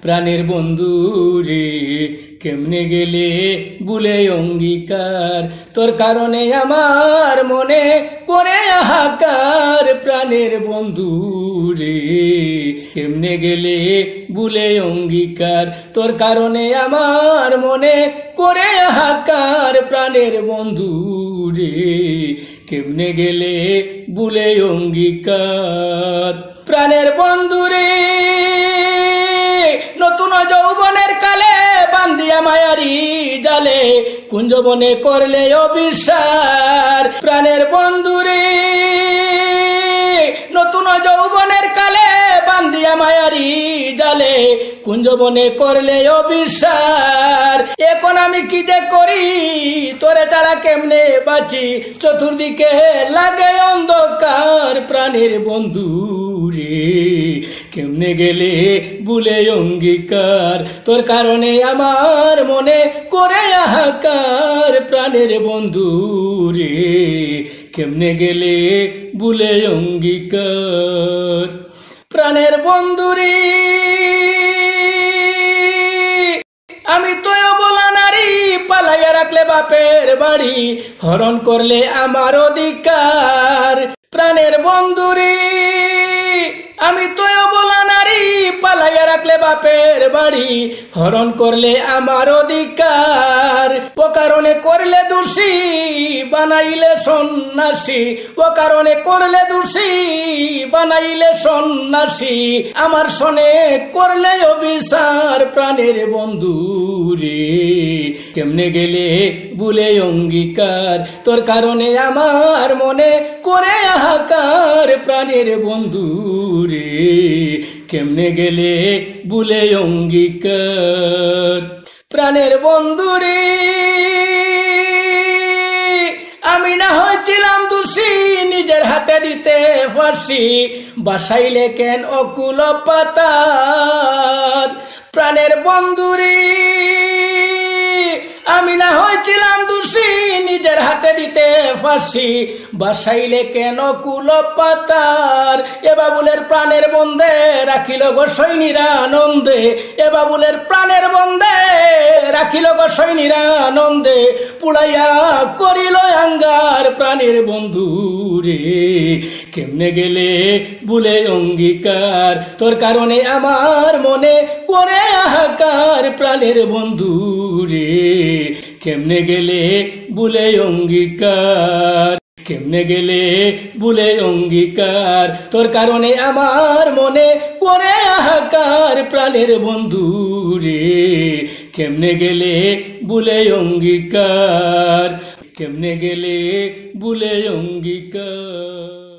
প্রাণের বন্ধু রে কেমনে গেলে ভুলে অঙ্গীকার তোর কারণে আমার মনে করে হাহাকার প্রাণের বন্ধু রে কেমনে গেলে ভুলে অঙ্গীকার তোর কারণে আমার মনে করে হাহাকার প্রাণের বন্ধু রে কেমনে গেলে ভুলে অঙ্গীকার প্রাণের বন্ধু রে নতুন যৌবনের কালে বান্ধিয়া মায়ারি জালে কুঞ্জবনে করলে অবিশ্বাস প্রাণের বন্ধু রে নতুন যৌবনের কালে বান্ধিয়া মায়ারি জালে কুঞ্জবনে করলে অবিশ্বাস এখন আমি কি যে করি তোরে ছাড়া কেমনে বাঁচি চতুর্দিকে লাগে অন্ধকার প্রাণের বন্ধু রে কেমনে গেলে ভুলে অঙ্গীকার তোর কারণে আমার মনে করে হাহাকার প্রাণের বন্ধু রে কেমনে গেলে ভুলে অঙ্গীকার প্রাণের বন্ধু রে আমি তোয় বলা নারী পালাইয়া রাখলে বাপের বাড়ি হরণ করলে আমার অধিকার প্রাণের বন্ধু রে আমি তোয় বলা নারী পালাইয়া রাখলে বাপের বাড়ি হরণ করলে আমার অধিকার ও কারণে করলে দোষী বানাইলে সন্ন্যাসী ও কারণে করলে দোষী বানাইলে সন্ন্যাসী আমার সনে করলে অবিচার প্রাণের বন্ধু রে কেমনে গেলে ভুলে অঙ্গীকার তোর কারণে আমার মনে করে হাহাকার প্রাণের বন্ধু রে কেমনে গেলে ভুলে অঙ্গীকার প্রাণের বন্ধু রে আমি না হয়েছিলাম দোষী নিজের হাতে দিতে ফাঁসি বাসাইলে কেন অকুল পাতার প্রাণের বন্ধু রে আমি না হয়েছিলাম দোষী নিজের হাতে দিতে ফাঁসি বাসাইলে কেন কুল পাতার এ বাবুলের প্রাণের বন্ধে রাখিল গো সৈনীরা আনন্দে এ বাবুলের প্রাণের বন্ধে রাখিল গো সৈনীরা আনন্দে পুড়াইয়া করিল আঙ্গার প্রাণের বন্ধু রে কেমনে গেলে ভুলে অঙ্গীকার তোর কারণে আমার মনে করে হাহাকার প্রাণের বন্ধু রে কেমনে গেলে ভুলে অঙ্গীকার কেমনে গেলে ভুলে অঙ্গীকার তোর কারণে আমার মনে করে হাহাকার প্রাণের বন্ধু রে কেমনে গেলে ভুলে অঙ্গীকার কেমনে গেলে ভুলে অঙ্গীকার।